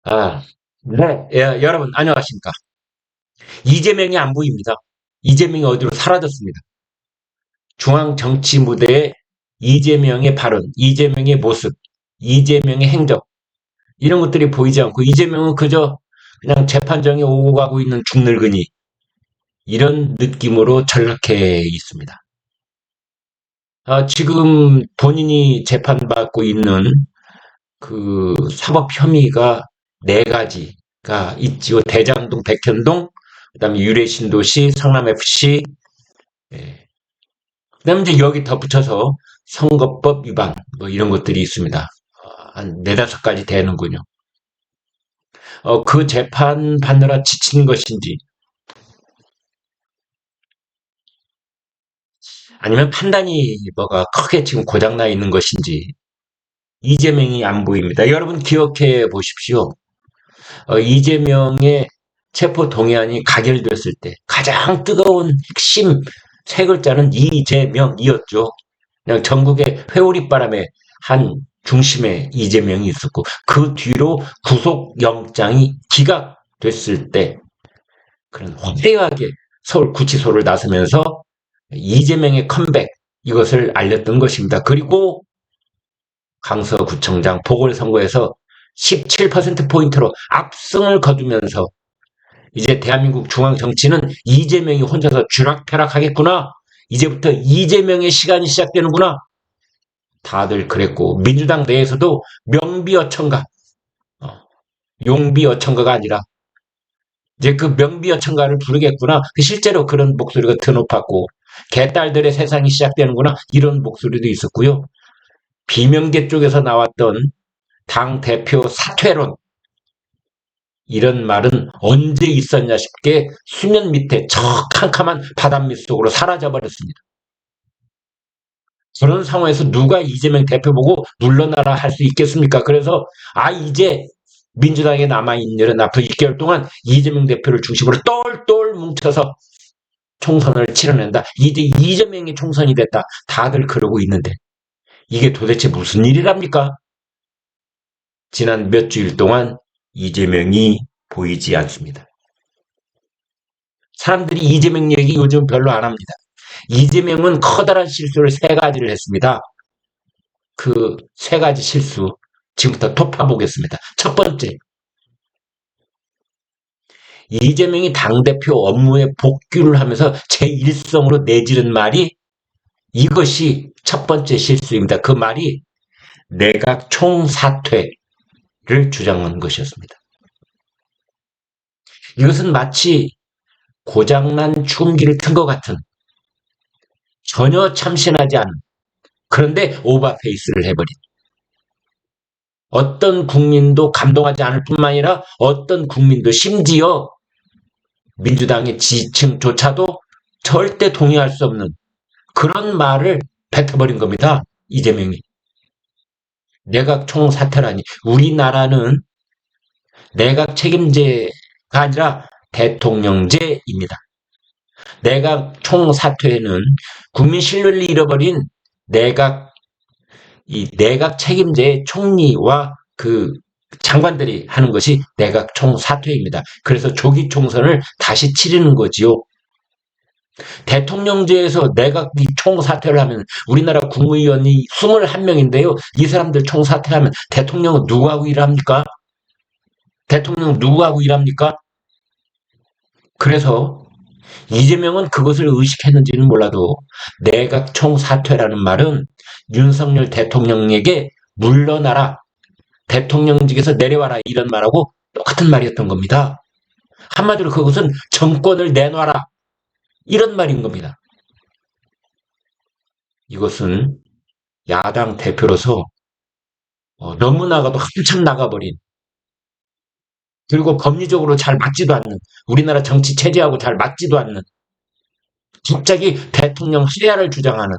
아, 네. 여러분, 안녕하십니까. 이재명이 안 보입니다. 이재명이 어디로 사라졌습니다. 중앙 정치 무대에 이재명의 발언, 이재명의 모습, 이재명의 행적, 이런 것들이 보이지 않고, 이재명은 그저 그냥 재판정에 오고 가고 있는 중늙은이, 이런 느낌으로 전락해 있습니다. 지금 본인이 재판받고 있는 그 사법 혐의가 네 가지가 있지요. 대장동, 백현동, 그다음에 유래신도시, 성남FC, 예. 그다음에 이제 여기 덧붙여서 선거법 위반 뭐 이런 것들이 있습니다. 한 네다섯 가지 되는군요. 그 재판 받느라 지친 것인지 아니면 판단이 뭐가 크게 지금 고장나 있는 것인지 이재명이 안 보입니다. 여러분 기억해 보십시오. 이재명의 체포 동의안이 가결됐을 때 가장 뜨거운 핵심 세 글자는 이재명이었죠. 그냥 전국의 회오리바람에 한 중심에 이재명이 있었고 그 뒤로 구속영장이 기각됐을 때 그런 화려하게 서울 구치소를 나서면서 이재명의 컴백 이것을 알렸던 것입니다. 그리고 강서구청장 보궐선거에서 17%포인트로 압승을 거두면서 이제 대한민국 중앙 정치는 이재명이 혼자서 쥐락펴락하겠구나. 이제부터 이재명의 시간이 시작되는구나. 다들 그랬고 민주당 내에서도 명비어천가, 어, 용비어천가가 아니라 이제 그 명비어천가를 부르겠구나. 실제로 그런 목소리가 더 높았고 개딸들의 세상이 시작되는구나. 이런 목소리도 있었고요. 비명계 쪽에서 나왔던 당 대표 사퇴론 이런 말은 언제 있었냐 싶게 수면 밑에 저 캄캄한 바닷밑 속으로 사라져버렸습니다. 그런 상황에서 누가 이재명 대표 보고 물러나라 할 수 있겠습니까? 그래서 이제 민주당에 남아있는 일은 앞으로 6개월 동안 이재명 대표를 중심으로 똘똘 뭉쳐서 총선을 치러낸다. 이제 이재명이 총선이 됐다. 다들 그러고 있는데 이게 도대체 무슨 일이랍니까? 지난 몇 주일 동안 이재명이 보이지 않습니다. 사람들이 이재명 얘기 요즘 별로 안 합니다. 이재명은 커다란 실수를 세 가지를 했습니다. 그 세 가지 실수 지금부터 톱파보겠습니다. 첫 번째, 이재명이 당대표 업무에 복귀를 하면서 제1성으로 내지른 말이 이것이 첫 번째 실수입니다. 그 말이 내각 총사퇴를 주장한 것이었습니다. 이것은 마치 고장난 추금기를 튼 것 같은 전혀 참신하지 않은 그런데 오버페이스를 해버린 어떤 국민도 감동하지 않을 뿐만 아니라 어떤 국민도 심지어 민주당의 지층조차도 절대 동의할 수 없는 그런 말을 뱉어버린 겁니다. 이재명이. 내각 총사퇴라니. 우리나라는 내각 책임제가 아니라 대통령제입니다. 내각 총사퇴는 국민 신뢰를 잃어버린 내각 이 내각 책임제의 총리와 그 장관들이 하는 것이 내각 총사퇴입니다. 그래서 조기 총선을 다시 치르는 거지요. 대통령제에서 내각 총사퇴를 하면 우리나라 국무위원이 21명인데요. 이 사람들 총사퇴하면 대통령은 누구하고 일합니까? 대통령은 누구하고 일합니까? 그래서 이재명은 그것을 의식했는지는 몰라도 내각 총사퇴라는 말은 윤석열 대통령에게 물러나라, 대통령직에서 내려와라 이런 말하고 똑같은 말이었던 겁니다. 한마디로 그것은 정권을 내놔라 이런 말인 겁니다. 이것은 야당 대표로서 너무 나가도 한참 나가버린 그리고 법리적으로 잘 맞지도 않는 우리나라 정치 체제하고 잘 맞지도 않는 갑자기 대통령 시대를 주장하는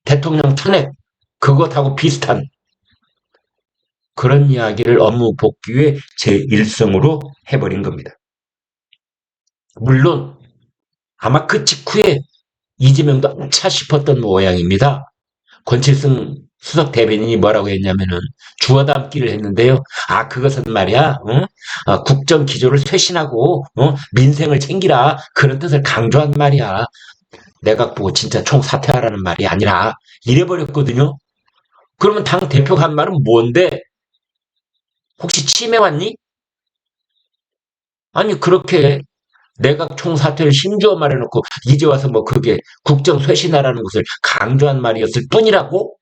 대통령 탄핵 그것하고 비슷한 그런 이야기를 업무 복귀의 제1성으로 해버린 겁니다. 물론 아마 그 직후에 이재명도 차 싶었던 모양입니다. 권칠승 수석 대변인이 뭐라고 했냐면은 주워 담기를 했는데요. 아, 그것은 말이야, 국정 기조를 쇄신하고, 민생을 챙기라. 그런 뜻을 강조한 말이야. 내각 보고 진짜 총사퇴하라는 말이 아니라 이래버렸거든요. 그러면 당 대표가 한 말은 뭔데? 혹시 치매 왔니? 아니, 그렇게 내각 총사퇴를 힘주어 말해놓고 이제 와서 뭐 그게 국정 쇄신하라는 것을 강조한 말이었을 뿐이라고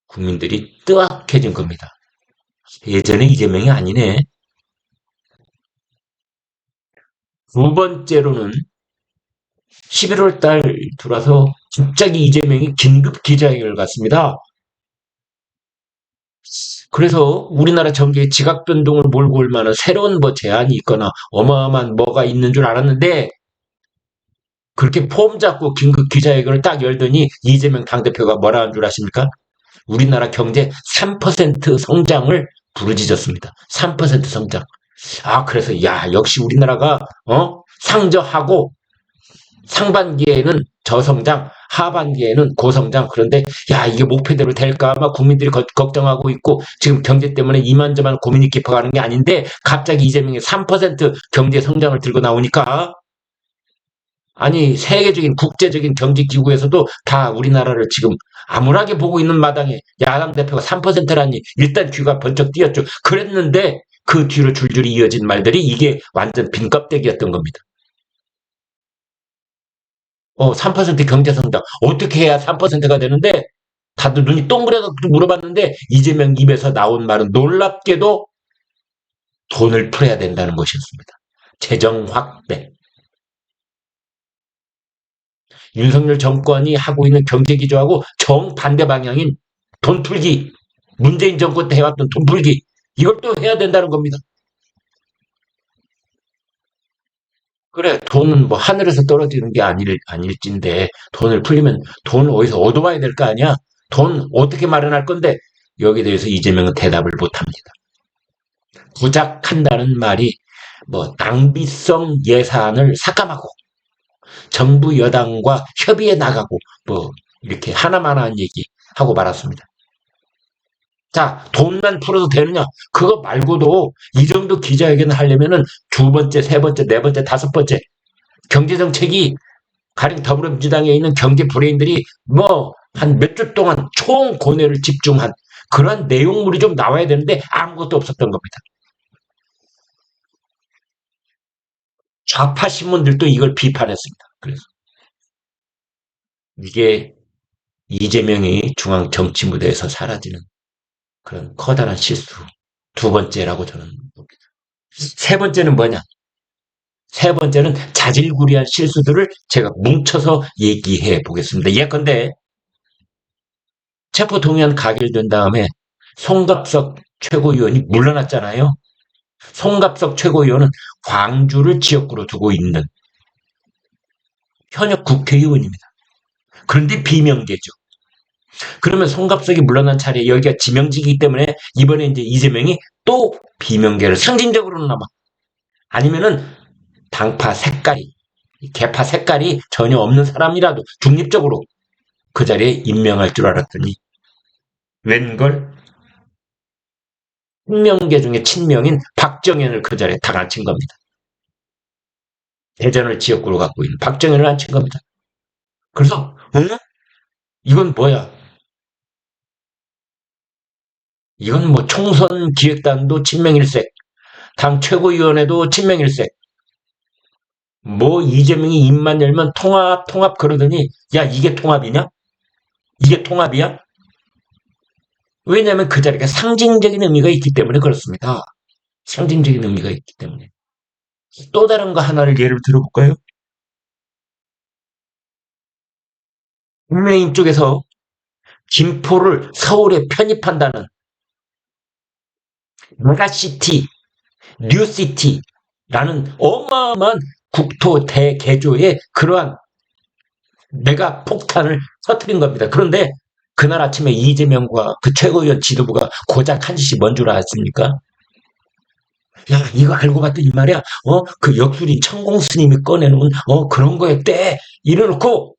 국민들이 뜨악해진 겁니다. 예전에 이재명이 아니네. 두 번째로는 11월 달 들어서 갑자기 이재명이 긴급 기자회견을 갖습니다. 그래서 우리나라 정계에 지각 변동을 몰고 올 만한 새로운 뭐 제안이 있거나 어마어마한 뭐가 있는 줄 알았는데 그렇게 폼 잡고 긴급 기자회견을 딱 열더니 이재명 당대표가 뭐라 한 줄 아십니까? 우리나라 경제 3% 성장을 부르짖었습니다. 3% 성장. 아, 그래서 야, 역시 우리나라가 상저하고 상반기에는 저성장, 하반기에는 고성장. 그런데 야, 이게 목표대로 될까? 막 국민들이 걱정하고 있고 지금 경제 때문에 이만저만 고민이 깊어가는 게 아닌데 갑자기 이재명이 3% 경제 성장을 들고 나오니까 아니 세계적인 국제적인 경제기구에서도 다 우리나라를 지금 암울하게 보고 있는 마당에 야당 대표가 3%라니 일단 귀가 번쩍 뛰었죠. 그랬는데 그 뒤로 줄줄이 이어진 말들이 이게 완전 빈 껍데기였던 겁니다. 3% 경제성장. 어떻게 해야 3%가 되는데 다들 눈이 동그래서 물어봤는데 이재명 입에서 나온 말은 놀랍게도 돈을 풀어야 된다는 것이었습니다. 재정 확대. 윤석열 정권이 하고 있는 경제 기조하고 정반대 방향인 돈 풀기. 문재인 정권 때 해왔던 돈 풀기. 이걸 또 해야 된다는 겁니다. 그래, 돈은 뭐 하늘에서 떨어지는 게 아닐진데 돈을 풀리면 돈을 어디서 얻어와야 될 거 아니야? 돈 어떻게 마련할 건데 여기에 대해서 이재명은 대답을 못합니다. 부작한다는 말이 뭐 낭비성 예산을 삭감하고 정부 여당과 협의해 나가고 뭐 이렇게 하나만한 얘기 하고 말았습니다. 자, 돈만 풀어도 되느냐? 그거 말고도 이 정도 기자회견을 하려면은 두 번째, 세 번째, 네 번째, 다섯 번째 경제정책이 가령 더불어민주당에 있는 경제 브레인들이 뭐 한 몇 주 동안 총고뇌를 집중한 그런 내용물이 좀 나와야 되는데 아무것도 없었던 겁니다. 좌파 신문들도 이걸 비판했습니다. 그래서 이게 이재명이 중앙 정치 무대에서 사라지는 그런 커다란 실수. 두 번째라고 저는 봅니다. 세 번째는 뭐냐? 세 번째는 자질구레한 실수들을 제가 뭉쳐서 얘기해 보겠습니다. 예컨대 체포동의안 가결된 다음에 송갑석 최고위원이 물러났잖아요. 송갑석 최고위원은 광주를 지역구로 두고 있는 현역 국회의원입니다. 그런데 비명계죠. 그러면 송갑석이 물러난 차례에 여기가 지명직이기 때문에 이번에 이제 이재명이 또 비명계를 상징적으로나마 아니면은 당파 색깔이 개파 색깔이 전혀 없는 사람이라도 중립적으로 그 자리에 임명할 줄 알았더니 웬걸 친명계 중에 친명인 박정현을 그 자리에 딱 앉힌 겁니다. 대전을 지역구로 갖고 있는 박정현을 앉힌 겁니다. 그래서 이건 뭐야? 이건 뭐 총선 기획단도 친명일색, 당 최고위원회도 친명일색. 뭐 이재명이 입만 열면 통합 그러더니 야 이게 통합이냐? 이게 통합이야? 왜냐하면 그 자리가 상징적인 의미가 있기 때문에 그렇습니다. 상징적인 의미가 있기 때문에. 또 다른 거 하나를 예를 들어볼까요? 국민의힘 쪽에서 김포를 서울에 편입한다는 메가시티, 뉴시티라는 어마어마한 국토 대개조의 그러한 메가 폭탄을 터뜨린 겁니다. 그런데 그날 아침에 이재명과 그 최고위원 지도부가 고작 한 짓이 뭔 줄 아십니까? 야, 이거 알고 봤더니 말이야, 그 역술인 천공스님이 꺼내놓은, 그런 거였대. 이래놓고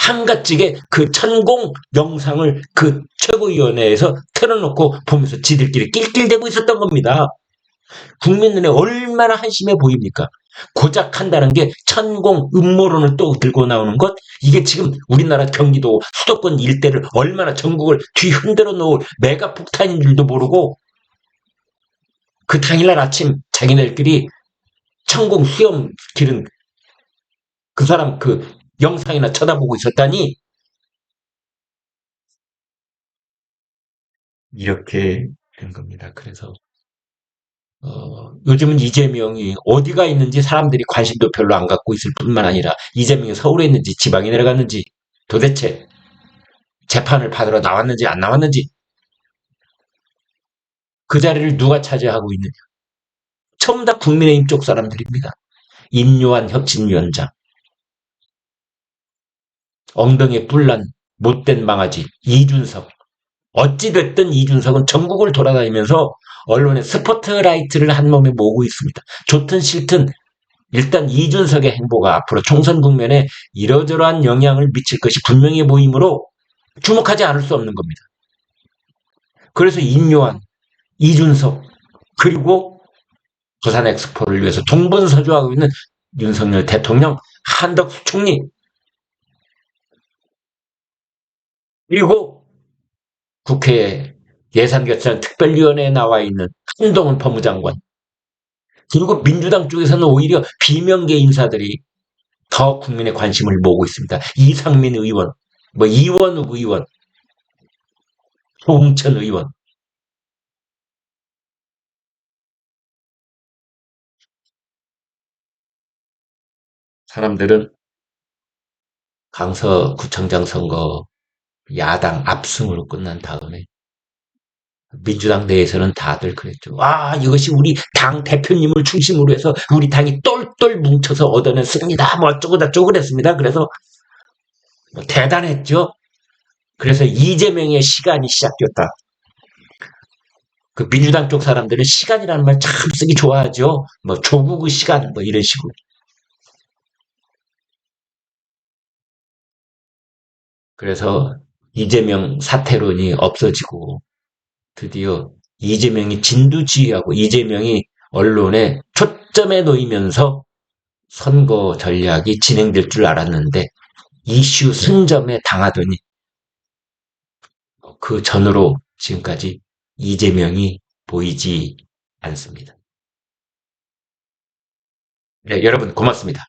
한가지게 그 천공 영상을 그 최고위원회에서 틀어놓고 보면서 지들끼리 낄낄대고 있었던 겁니다. 국민 눈에 얼마나 한심해 보입니까? 고작 한다는 게 천공 음모론을 또 들고 나오는 것? 이게 지금 우리나라 경기도 수도권 일대를 얼마나 전국을 뒤흔들어 놓을 메가 폭탄인 줄도 모르고 그 당일날 아침 자기네들끼리 천공 수염 기른 그 사람 그 영상이나 쳐다보고 있었다니 이렇게 된 겁니다. 그래서 요즘은 이재명이 어디가 있는지 사람들이 관심도 별로 안 갖고 있을 뿐만 아니라 이재명이 서울에 있는지 지방에 내려갔는지 도대체 재판을 받으러 나왔는지 안 나왔는지 그 자리를 누가 차지하고 있느냐. 전부 다 국민의힘 쪽 사람들입니다. 인요한 혁신위원장, 엉덩이에 뿔난 못된 망아지 이준석. 어찌됐든 이준석은 전국을 돌아다니면서 언론의 스포트라이트를 한 몸에 모으고 있습니다. 좋든 싫든 일단 이준석의 행보가 앞으로 총선 국면에 이러저러한 영향을 미칠 것이 분명해 보이므로 주목하지 않을 수 없는 겁니다. 그래서 인요한, 이준석, 그리고 부산 엑스포를 위해서 동분서주하고 있는 윤석열 대통령, 한덕수 총리, 그리고 국회 예산결산 특별위원회에 나와 있는 한동훈 법무장관, 그리고 민주당 쪽에서는 오히려 비명계 인사들이 더 국민의 관심을 모으고 있습니다. 이상민 의원, 이원욱 의원, 조홍천 의원. 사람들은 강서구청장 선거 야당 압승으로 끝난 다음에 민주당 내에서는 다들 그랬죠. 아, 이것이 우리 당 대표님을 중심으로 해서 우리 당이 똘똘 뭉쳐서 얻어낸 승리다. 뭐 어쩌고 저쩌고 그랬습니다. 그래서 뭐 대단했죠. 그래서 이재명의 시간이 시작됐다. 그 민주당 쪽 사람들은 시간이라는 말 참 쓰기 좋아하죠. 뭐 조국의 시간 뭐 이런 식으로. 그래서 이재명 사퇴론이 없어지고 드디어 이재명이 진두지휘하고 이재명이 언론에 초점에 놓이면서 선거 전략이 진행될 줄 알았는데 이슈 승점에 당하더니 그 전으로 지금까지 이재명이 보이지 않습니다. 네, 여러분 고맙습니다.